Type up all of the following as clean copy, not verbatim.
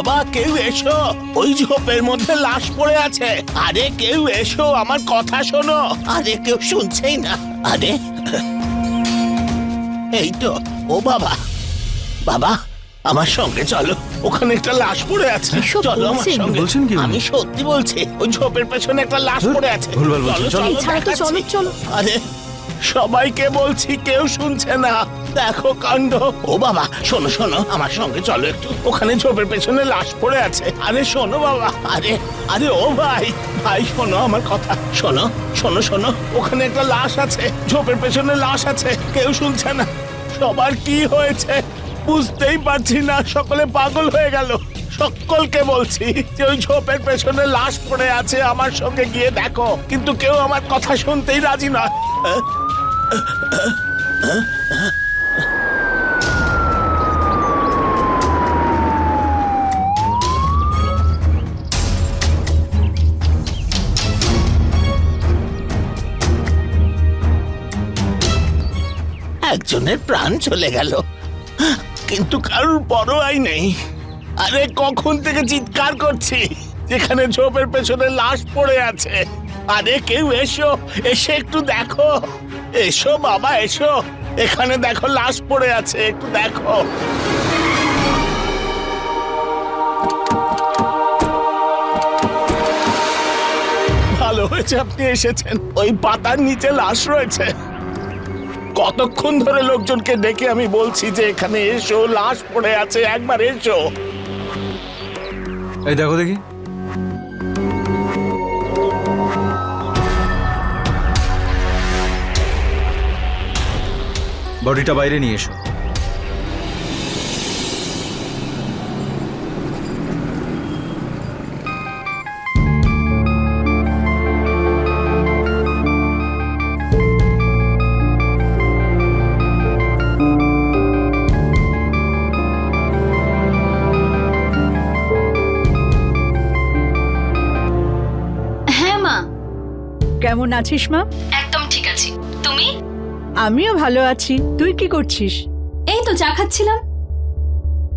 বাবা, কেউ এসো, ওই ঝোপের মধ্যে লাশ পড়ে আছে। আরে কেউ এসো, আমার কথা শোনো। আরে কেউ শুনছেই না। আরে এই তো, ও বাবা, বাবা আমার সঙ্গে চলো, ওখানে একটা লাশ পড়ে আছে। এসব চলো আমার বলছেন? সঙ্গে। বলছেন কি উনি? আমি সত্যি বলছি, ওই ঝোপের পেছনে একটা লাশ পড়ে আছে। ভুলভাল বলছেন, চলো। এই ছাড়ো তো, চলো দেখাচ্ছি। চলো। আরে সবাইকে বলছি, কেউ শুনছে না। দেখো কাণ্ড। ও বাবা, শোনো শোনো, আমার সঙ্গে চলো একটু, ওখানে ঝোপের পেছনে লাশ পড়ে আছে। আরে শোনো বাবা, আরে আরে ও ভাই, ভাই শোনো আমার কথা, শোনো শোনো শোনো, ওখানে একটা লাশ আছে, ঝোপের পেছনে লাশ আছে। কেউ শুনছে না। সবার কি হয়েছে বুঝতেই পারছি না, সকলে পাগল হয়ে গেল। সকলকে বলছি যে ওই ঝোপের পেছনে লাশ পড়ে আছে, আমার সঙ্গে গিয়ে দেখো, কিন্তু কেউ আমার কথা শুনতেই রাজি নয়। একজনের প্রাণ চলে গেল, কিন্তু কারোর পরোয়াই নেই। আরে কখন থেকে চিৎকার করছি, যেখানে ঝোপের পেছনে লাশ পড়ে আছে। আরে কেউ এসো, এসে একটু দেখো। এসো বাবা এসো, এখানে দেখো লাশ পড়ে আছে, একটু দেখো। ভালো হয়েছে আপনি এসেছেন, ওই পাতার নিচে লাশ রয়েছে। কতক্ষণ ধরে লোকজনকে ডেকে আমি বলছি যে এখানে এসো, লাশ পড়ে আছে, একবার এসো। এই দেখো দেখি। বডিটা বাইরে নিয়ে এসো। হ্যাঁ মা। কেমন আছিস মা? একদম ঠিক আছি। তুমি? আমিও ভালো আছি। তুই কি করছিস? এই তো চা খাচ্ছিলাম।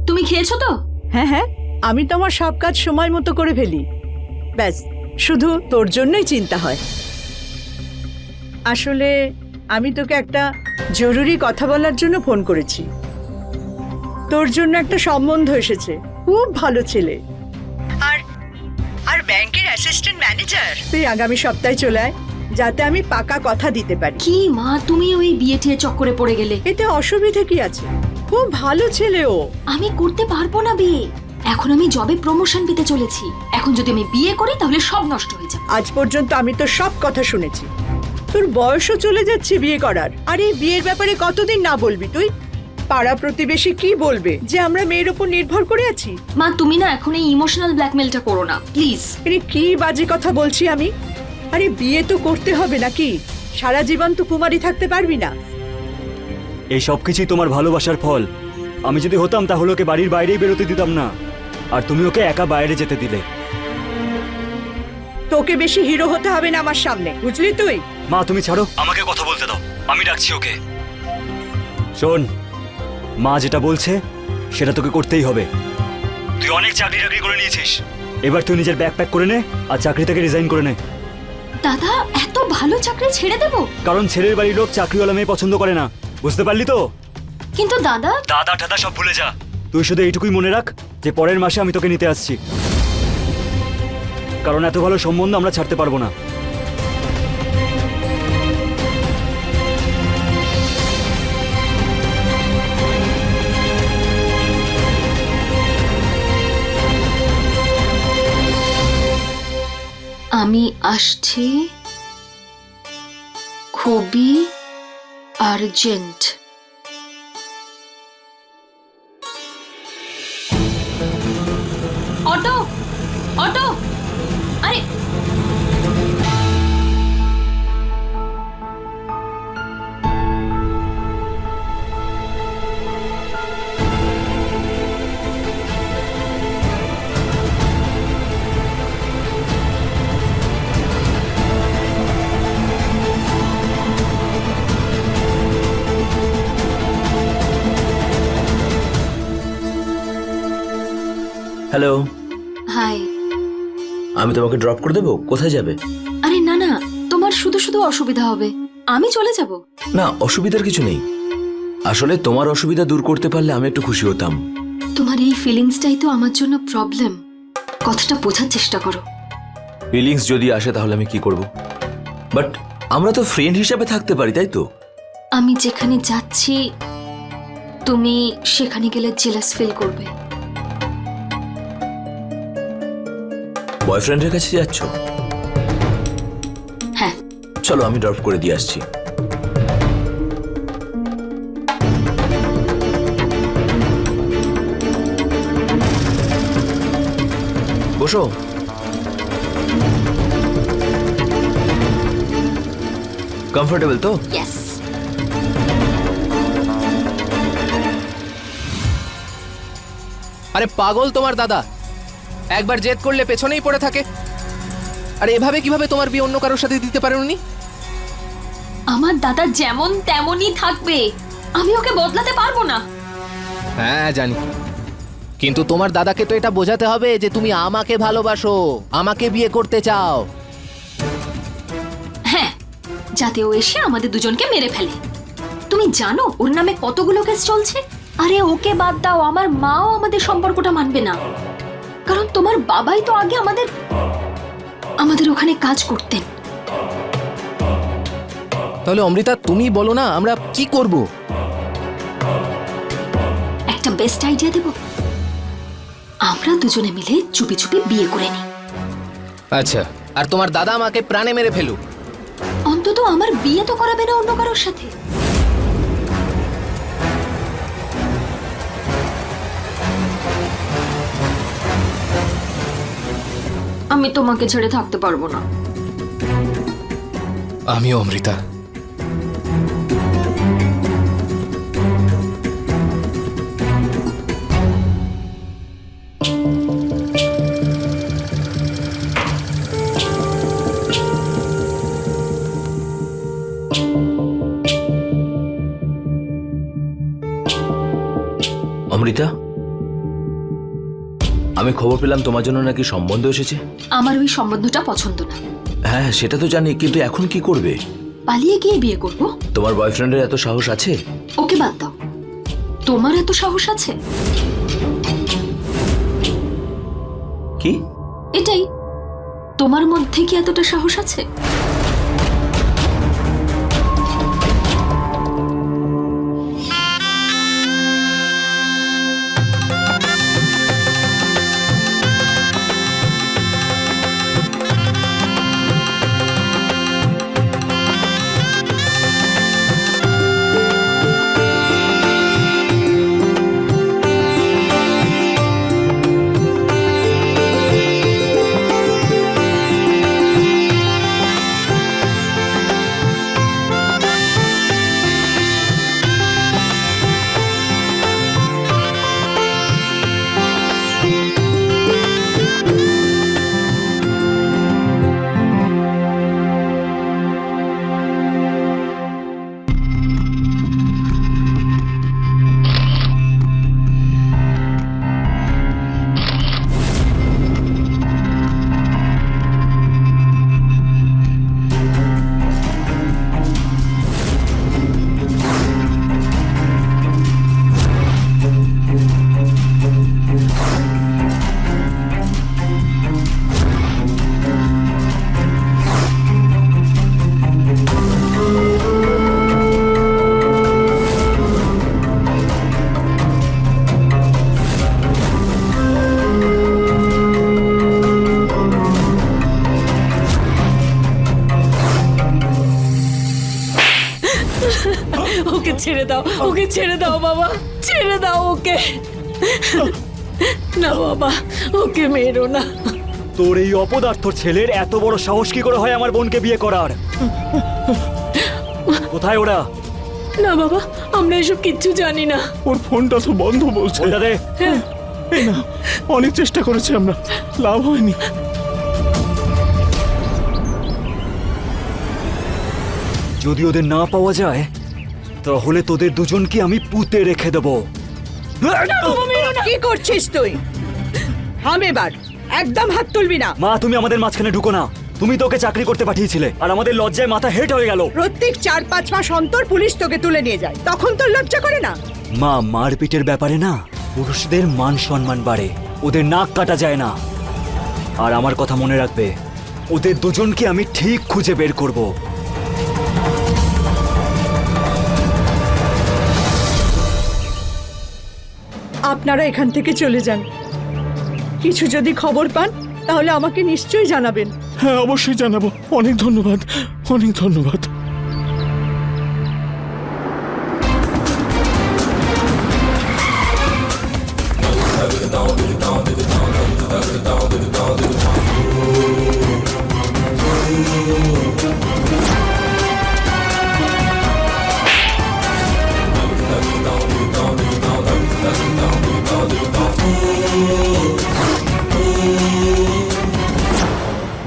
তুমি খেয়েছো তো? হ্যাঁ হ্যাঁ, আমি তো আমার সব কাজ সময় মতো করে ফেলি। ব্যাস, শুধু তোর জন্যই চিন্তা হয়। আসলে আমি তোকে একটা জরুরি কথা বলার জন্য ফোন করেছি। তোর জন্য একটা সম্বন্ধ এসেছে, খুব ভালো ছেলে। আর আর ব্যাংকের অ্যাসিস্ট্যান্ট ম্যানেজার। তুই আগামী সপ্তাহে চলে আয়, যাতে আমি পাকা কথা দিতে পারি। কি মা, তুমি ওই বিয়ে টিয়ে চক্করে পড়ে গেলে? এতে অসুবিধা কি আছে? খুব ভালো ছেলে ও। আমি করতে পারবো না বিয়ে। এখন আমি জবে প্রমোশন পেতে চলেছি। এখন যদি আমি বিয়ে করি তাহলে সব নষ্ট হয়ে যাবে। আজ পর্যন্ত আমি তো সব কথা শুনেছি। তোর বয়সও চলে যাচ্ছে বিয়ে করার। আর এই বিয়ের ব্যাপারে কতদিন না বলবি তুই? পাড়া প্রতিবেশী কি বলবে যে আমরা মেয়ের উপর নির্ভর করে আছি? মা তুমি না এখন এই ইমোশনাল ব্ল্যাকমেলটা করো না প্লিজ। আরে কি বাজে কথা বলছি আমি? আরে বিয়ে তো করতে হবে নাকি? সারা জীবন তো কুমারী থাকতে পারবি না। এই সব কিছুই তোমার ভালোবাসার ফল। আমি যদি হতাম তাহলে ওকে বাড়ির বাইরেই বেরোতে দিতাম না, আর তুমি ওকে একা বাইরে যেতে দিলে। তোকে বেশি হিরো হতে হবে না আমার সামনে, বুঝলি তুই? মা তুমি ছাড়ো, আমাকে কথা বলতে দাও, আমি ডাকছি ওকে। শোন, মা যেটা বলছে সেটা তোকে করতেই হবে। তুই অনেক চাকরি টাকরি করে নিয়েছিস, এবার তুই নিজের ব্যাগ প্যাক করে নে আর চাকরি থেকে রিজাইন করে নে। দাদা এত ভালো চাকরি ছেড়ে দেবো? কারণ ছেলের বাড়ির লোক চাকরিওয়ালা মেয়ে পছন্দ করে না, বুঝতে পারলি তো? কিন্তু দাদা। দাদা ঠাদা সব ভুলে যা, তুই শুধু এইটুকুই মনে রাখ যে পরের মাসে আমি তোকে নিতে আসছি। কারণ এত ভালো সম্বন্ধ আমরা ছাড়তে পারবো না। আমি আসছি, খুবই আর্জেন্ট। অটো, অটো, আরে হ্যালো, হাই। আমি তোমাকে ড্রপ করে দেবো? কোথায় যাবে? আরে না না, তোমার শুধু শুধু অসুবিধা হবে, আমি চলে যাব। না, অসুবিধার কিছু নেই। আসলে তোমার অসুবিধা দূর করতে পারলে আমি একটু খুশি হতাম। তোমার এই ফিলিংসটাই তো আমার জন্য প্রবলেম। কথাটা বোঝার চেষ্টা করো। ফিলিংস যদি আসে তাহলে আমি কি করব? বাট আমরা তো ফ্রেন্ড হিসেবে থাকতে পারি, তাই তো? আমি যেখানে যাচ্ছি তুমি সেখানে গেলে জেলাস ফিল করবে। বয়ফ্রেন্ডের কাছে যাচ্ছ? হ্যাঁ। চলো আমি ড্রপ করে দিয়ে আসছি। বসো। কমফোর্টেবল তো? ইয়েস। আরে পাগল তোমার দাদা, একবার জেদ করলে পেছনেই পড়ে থাকে। আরে এভাবে কিভাবে তোমার বিয়ে অন্য কারোর সাথে দিতে পারেন উনি? আমার দাদা যেমন তেমনই থাকবে, আমি ওকে বদলাতে পারবো না। হ্যাঁ জানি, কিন্তু তোমার দাদাকে তো এটা বোঝাতে হবে যে তুমি আমাকে ভালোবাসো, আমাকে বিয়ে করতে চাও। হ্যাঁ, যাতে ও এসে আমাদের দুজনকে মেরে ফেলে। তুমি জানো ওর নামে কতগুলো কেস চলছে? আরে ওকে বাদ দাও, আমার মাও আমাদের সম্পর্কটা মানবে না, কারণ তোমার বাবাই তো আগে আমাদের ওখানে কাজ করতেন। তাহলে অমৃতা তুমি বলো না আমরা কি করব? একটা বেস্ট আইডিয়া দেব, আমরা দুজনে মিলে চুপি চুপি বিয়ে করে নিই। আচ্ছা, আর তোমার দাদা আমাকে প্রাণে মেরে ফেলুক। অন্তত আমার বিয়ে তো করাবে না অন্য কারোর সাথে। আমি তোমাকে ছেড়ে থাকতে পারবো না। আমিও অমৃতা। অমৃতা, আমি খবর পেলাম তোমার জন্য নাকি সম্বন্ধ এসেছে। আমার ওই সম্বন্ধটা পছন্দ না। হ্যাঁ সেটা তো জানি, কিন্তু এখন কি করবে? পালিয়ে গিয়ে বিয়ে করব। তোমার বয়ফ্রেন্ডের এত সাহস আছে? ওকে বাদ দাও, তোমার এত সাহস আছে? কি? এটাই, তোমার মধ্যে কি এতটা সাহস আছে? ওকে ছেড়ে দাও, ওকে ছেড়ে দাও বাবা, ছেড়ে দাও ওকে। না বাবা, ওকে মেরো না। তোর এই অপদার্থ ছেলের এত বড় সাহস কি করে হয় আমার বোনকে বিয়ে করার? কোথায় ওরা? না বাবা, আমরা এসব কিচ্ছু জানি না। ওর ফোনটা তো বন্ধ বলছে। ওটা দে। এই না, অনেক চেষ্টা করেছি আমরা, লাভ হয়নি। যদি ওদের না পাওয়া যায় তাহলে তোদের দুজনকে আমি পুঁতে রেখে দেবো। কি করছিস তুই? থাম এবার, একদম হাত তুলবি না। মা তুমি আমাদের মাঝখানে ঢুকো না। তুমি তোকে চাকরি করতে পাঠিয়েছিলে আর আমাদের লজ্জায় মাথা হেট হয়ে গেল। প্রত্যেক 4-5 মাস অন্তর পুলিশ তোকে তুলে নিয়ে যায়, তখন তোর লজ্জা করে না? মা মারপিটের ব্যাপারে না পুরুষদের মান সম্মান বাড়ে, ওদের নাক কাটা যায় না। আর আমার কথা মনে রাখবে, ওদের দুজনকে আমি ঠিক খুঁজে বের করব। আপনারা এখান থেকে চলে যান। কিছু যদি খবর পান তাহলে আমাকে নিশ্চয়ই জানাবেন। হ্যাঁ অবশ্যই জানাবো। অনেক ধন্যবাদ, অনেক ধন্যবাদ।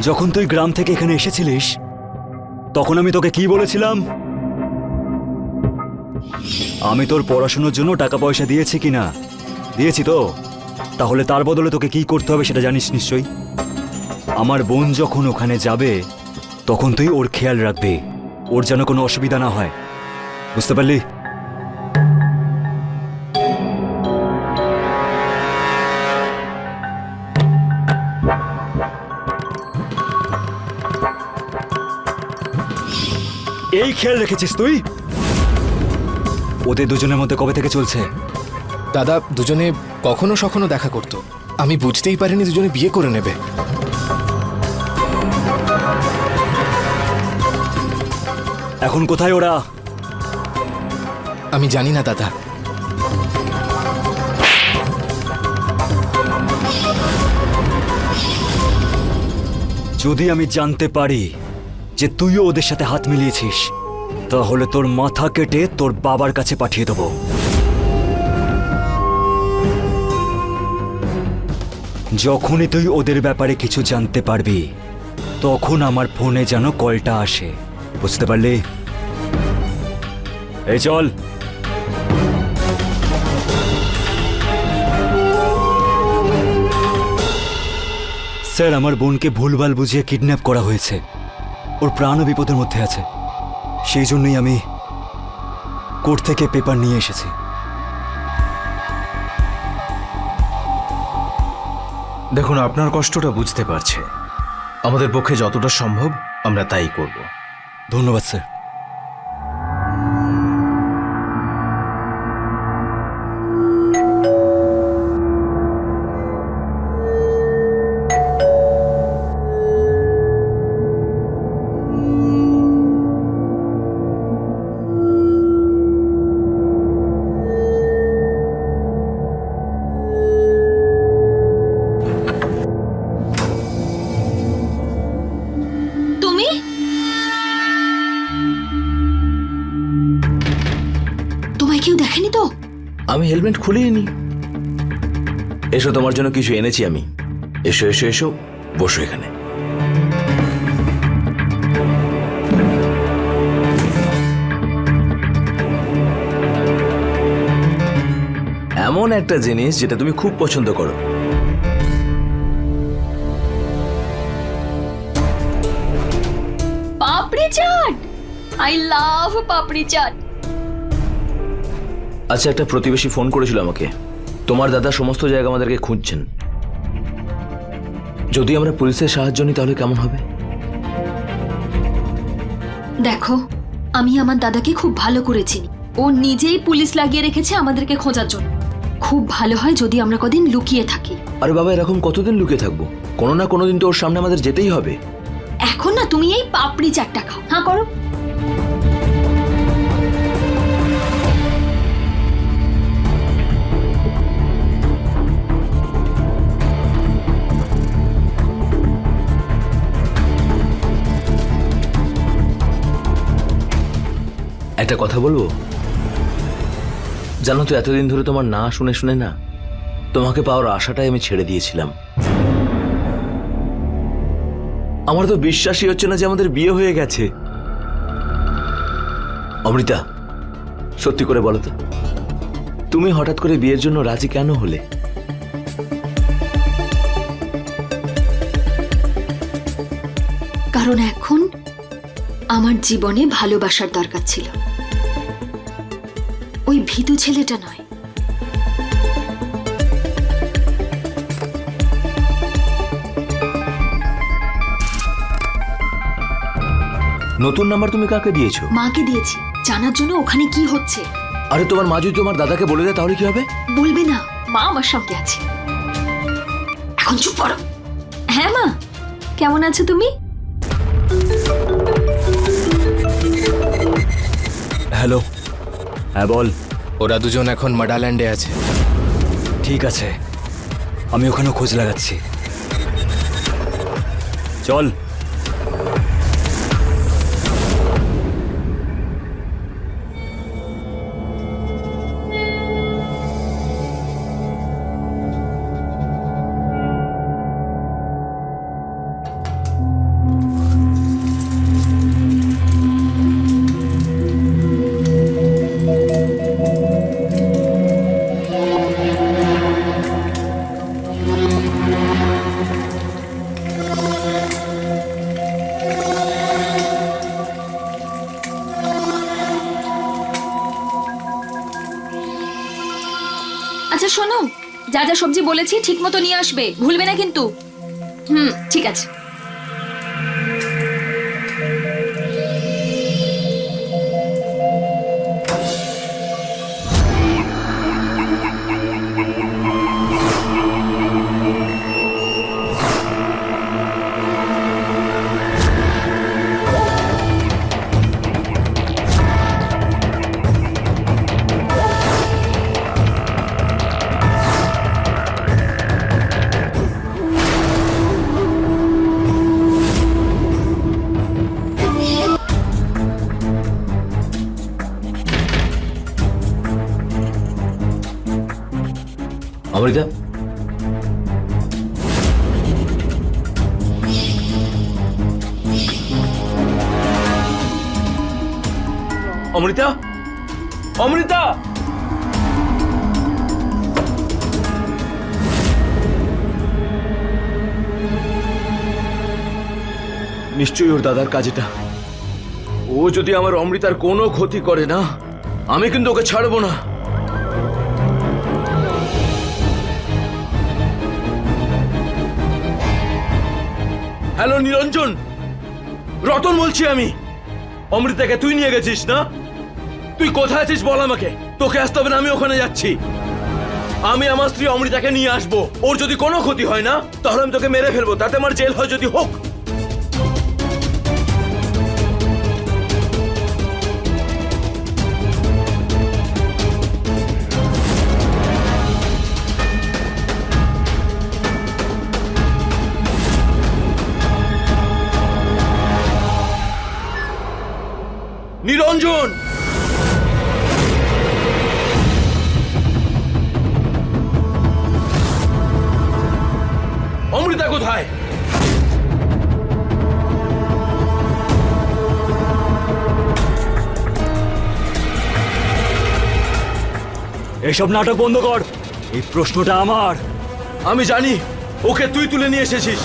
যখন তুই গ্রাম থেকে এখানে এসেছিলিস তখন আমি তোকে কি বলেছিলাম? আমি তোর পড়াশোনার জন্য টাকা পয়সা দিয়েছি কিনা? দিয়েছি তো। তাহলে তার বদলে তোকে কি করতে হবে সেটা জানিস নিশ্চয়ই। আমার বোন যখন ওখানে যাবে তখন তুই ওর খেয়াল রাখবি, ওর যেন কোনো অসুবিধা না হয়, বুঝতে পারলি? এই খেয়াল রেখেছিস তুই? ওদের দুজনের মধ্যে কবে থেকে চলছে? দাদা দুজনে কখনো সখনো দেখা করতো, আমি বুঝতেই পারিনি দুজনে বিয়ে করে নেবে। এখন কোথায় ওরা? আমি জানি না দাদা। যদি আমি জানতে পারি যে তুইও ওদের সাথে হাত মিলিয়েছিস তাহলে তোর মাথা কেটে তোর বাবার কাছে পাঠিয়ে দেব। যখনই তুই ওদের ব্যাপারে কিছু জানতে পারবি তখন আমার ফোনে যেন কলটা আসে, বুঝতে পারলি? এই চল। স্যার আমার বোনকে ভুলভাল বুঝিয়ে কিডন্যাপ করা হয়েছে, ওর প্রাণও বিপদের মধ্যে আছে। সেই জন্যই আমি কোর্ট থেকে পেপার নিয়ে এসেছি। দেখুন আপনার কষ্টটা বুঝতে পারছে, আমাদের পক্ষে যতটা সম্ভব আমরা তাই করব। ধন্যবাদ স্যার। তুমি তোমায় কেউ দেখেনি তো? আমি হেলমেট খুলেই নি। এসো, তোমার জন্য কিছু এনেছি আমি। এসো এসো এসো, বসো এখানে। এমন একটা জিনিস যেটা তুমি খুব পছন্দ করো। পাপড়ি চাট। আই লাভ পাপড়ি চাট। আচ্ছা, একটা প্রতিবেশী ফোন করেছিল আমাকে, তোমার দাদা সমস্ত জায়গা আমাদেরকে খুঁজছেন। যদি আমরা পুলিশের সাহায্য নিই তাহলে কেমন হবে? দেখো, আমি আমার দাদাকে খুব ভালো করে চিনি। ও নিজেই পুলিশ লাগিয়ে রেখেছে আমাদেরকে খোঁজার জন্য। খুব ভালো হয় যদি আমরা কদিন লুকিয়ে থাকি। আরে বাবা, এরকম কতদিন লুকিয়ে থাকবো? কোনো না কোনো দিন তো ওর সামনে আমাদের যেতেই হবে। এখন না তুমি এই পাপড়ি চাটটা খাও। হ্যাঁ করো। একটা কথা বলবো? জানো তো, এতদিন ধরে তোমার না শুনে শুনে না তোমাকে পাওয়ার আশাটাই আমি ছেড়ে দিয়েছিলাম। আমার তো বিশ্বাসই হচ্ছে না যে আমাদের বিয়ে হয়ে গেছে। অমৃতা, সত্যি করে বলো তো, তুমি হঠাৎ করে বিয়ের জন্য রাজি কেন হলে? কারণ এখন আমার জীবনে ভালোবাসার দরকার ছিল, ওই ভীতু ছেলেটা নয়। নতুন নাম্বার তুমি কাকে দিয়েছো? মাকে দিয়েছি, জানার জন্য ওখানে কি হচ্ছে। আরে তোমার মা যদি তোমার দাদাকে বলে দেয় তাহলে কি হবে? বলবে না, মা আমার সঙ্গে আছে। এখন চুপ করো। হ্যাঁ মা, কেমন আছো তুমি? হ্যালো, হ্যাঁ বল। ওরা দুজন এখন মাডাল্যান্ডে আছে। ঠিক আছে, আমি ওখানেও খোঁজ লাগাচ্ছি। চল। আচ্ছা শোনো, যা যা সবজি বলেছি ঠিক মতো নিয়ে আসবে, ভুলবে না কিন্তু। ঠিক আছে। অমৃতা, অমৃতা, অমৃতা, নিশ্চয়ই ওর দাদার কাজ এটা। ও যদি আমার অমৃতার কোনো ক্ষতি করে না, আমি কিন্তু ওকে ছাড়বো না। হ্যালো নিরঞ্জন, রতন বলছি আমি। অমৃতাকে তুই নিয়ে গেছিস না? তুই কোথায় আছিস বল আমাকে। তোকে আসতে হবে না, আমি ওখানে যাচ্ছি। আমি আমার স্ত্রী অমৃতাকে নিয়ে আসবো। ওর যদি কোনো ক্ষতি হয় না তাহলে আমি তোকে মেরে ফেলবো, তাতে আমার জেল হয় যদি হোক। নিরঞ্জন, অমৃতা কোথায়? এসব নাটক বন্ধ কর। এই প্রশ্নটা আমার। আমি জানি ওকে তুই তুলে নিয়ে এসেছিস।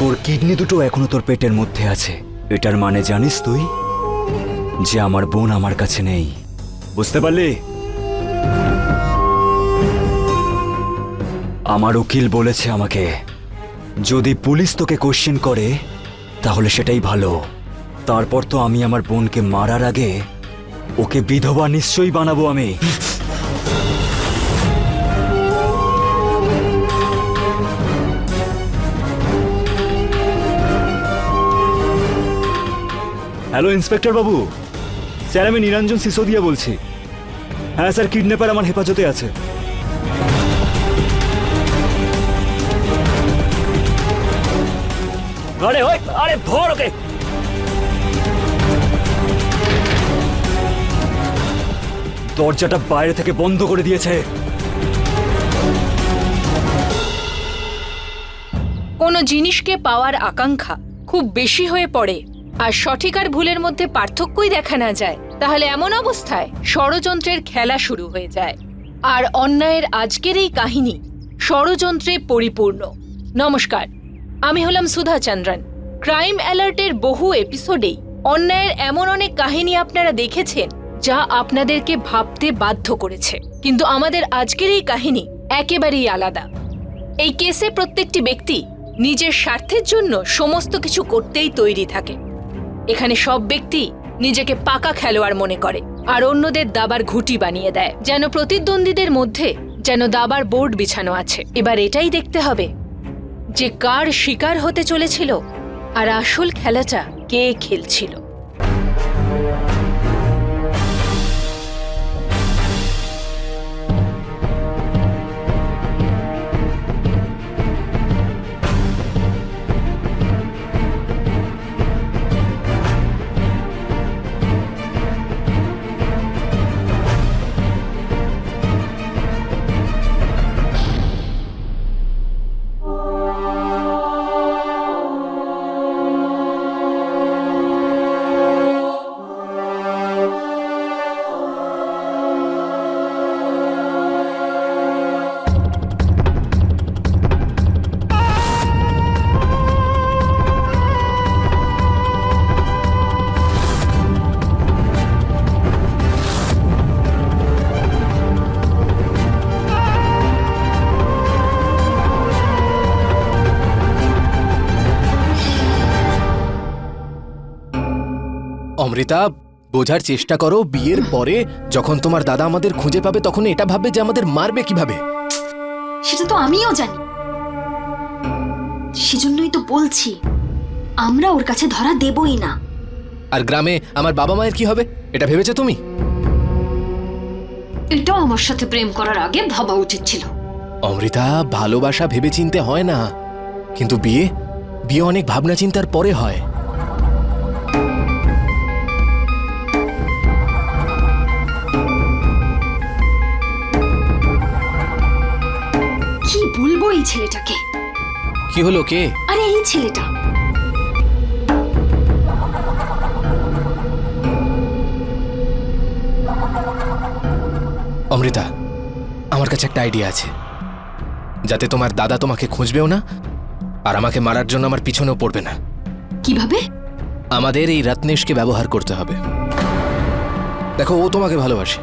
তোর কিডনি দুটো এখনো তোর পেটের মধ্যে আছে। এটার মানে জানিস তুই যে আমার বোন আমার কাছে নেই। বুঝতে পারলি? আমার উকিল বলেছে আমাকে, যদি পুলিশ তোকে কোশ্চেন করে তাহলে সেটাই ভালো। তারপর তো আমি আমার বোনকে মারার আগে ওকে বিধবা নিশ্চয়ই বানাবো আমি। হ্যালো ইন্সপেক্টর বাবু, স্যার আমি নিরঞ্জন সিসোদিয়া বলছি। হ্যাঁ স্যার, কিডন্যাপার আমার হেফাজতে আছে। আরে ওই, আরে ধর ওকে। দরজাটা বাইরে থেকে বন্ধ করে দিয়েছে। কোনো জিনিসকে পাওয়ার আকাঙ্ক্ষা খুব বেশি হয়ে পড়ে আর সঠিক আর ভুলের মধ্যে পার্থক্যই দেখা না যায়, তাহলে এমন অবস্থায় ষড়যন্ত্রের খেলা শুরু হয়ে যায়। আর অন্যায়ের আজকের এই কাহিনী ষড়যন্ত্রে পরিপূর্ণ। নমস্কার, আমি হলাম সুধা চন্দ্রন। ক্রাইম অ্যালার্টের বহু এপিসোডেই অন্যায়ের এমন অনেক কাহিনী আপনারা দেখেছেন যা আপনাদেরকে ভাবতে বাধ্য করেছে, কিন্তু আমাদের আজকের এই কাহিনী একেবারেই আলাদা। এই কেসে প্রত্যেকটি ব্যক্তি নিজের স্বার্থের জন্য সমস্ত কিছু করতেই তৈরি থাকে। এখানে সব ব্যক্তি নিজেকে পাকা খেলোয়াড় মনে করে আর অন্যদের দাবার ঘুঁটি বানিয়ে দেয়, যেন প্রতিদ্বন্দ্বীদের মধ্যে যেন দাবার বোর্ড বিছানো আছে। এবার এটাই দেখতে হবে যে কার শিকার হতে চলেছিল আর আসল খেলাটা কে খেলছিল। অমৃতা, বোঝার চেষ্টা করো। বিয়ের পরে যখন তোমার দাদা আমাদের খুঁজে পাবে তখন এটা ভাববে যে আমাদের মারবে কিভাবে। সেটা তো আমিও জানি, সেজন্যই তো বলছি আমরা ওর কাছে ধরা দেবই না। আর গ্রামে আমার বাবা মায়ের কি হবে এটা ভেবেছো তুমি? এটাও আমার সাথে প্রেম করার আগে ভাবা উচিত ছিল। অমৃতা, ভালোবাসা ভেবে চিনতে হয় না, কিন্তু বিয়ে বিয়ে অনেক ভাবনা চিন্তার পরে হয়। কি বলবো এই ছেলেটাকে? কি হলো? কে? আরে এই ছেলেটা। অমৃতা, আমার কাছে একটা আইডিয়া আছে, যাতে তোমার দাদা তোমাকে খুঁজবেও না আর আমাকে মারার জন্য আমার পিছনেও পড়বে না। কিভাবে? আমাদের এই রত্নেশকে ব্যবহার করতে হবে। দেখো, ও তোমাকে ভালোবাসে,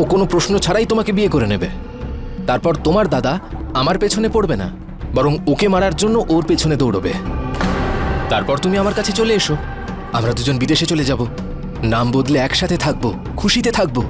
ও কোনো প্রশ্ন ছাড়াই তোমাকে বিয়ে করে নেবে। তারপর তোমার দাদা আমার পেছনে পড়বে না, বরং ওকে মারার জন্য ওর পেছনে দৌড়বে। তারপর তুমি আমার কাছে চলে এসো, আমরা দুজন বিদেশে চলে যাব, নাম বদলে একসাথে থাকবো, খুশিতে থাকবো।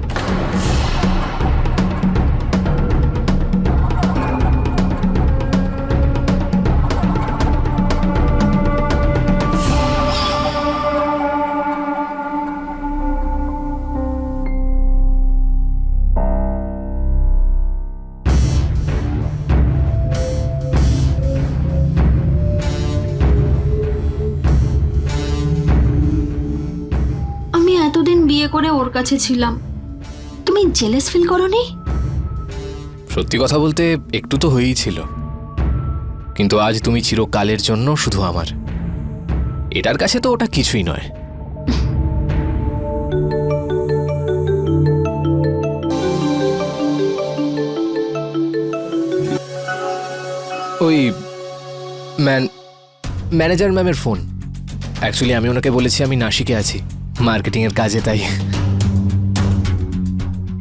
এতদিন বিয়ে করে ওর কাছে ছিলাম, তুমি জেলাস ফিল করোনি? সত্যি কথা বলতে একটু তো হয়েই ছিল, কিন্তু আজ তুমি চিরকালের জন্য শুধু আমার। এটার কাছে তো ওটা কিছুই নয়। ওই ম্যানেজার ম্যামের ফোন। অ্যাকচুয়ালি আমি ওনাকে বলেছি আমি নাসিকে আছি মার্কেটিং এর কাজে, তাই।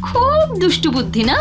খুব দুষ্টু বুদ্ধি না?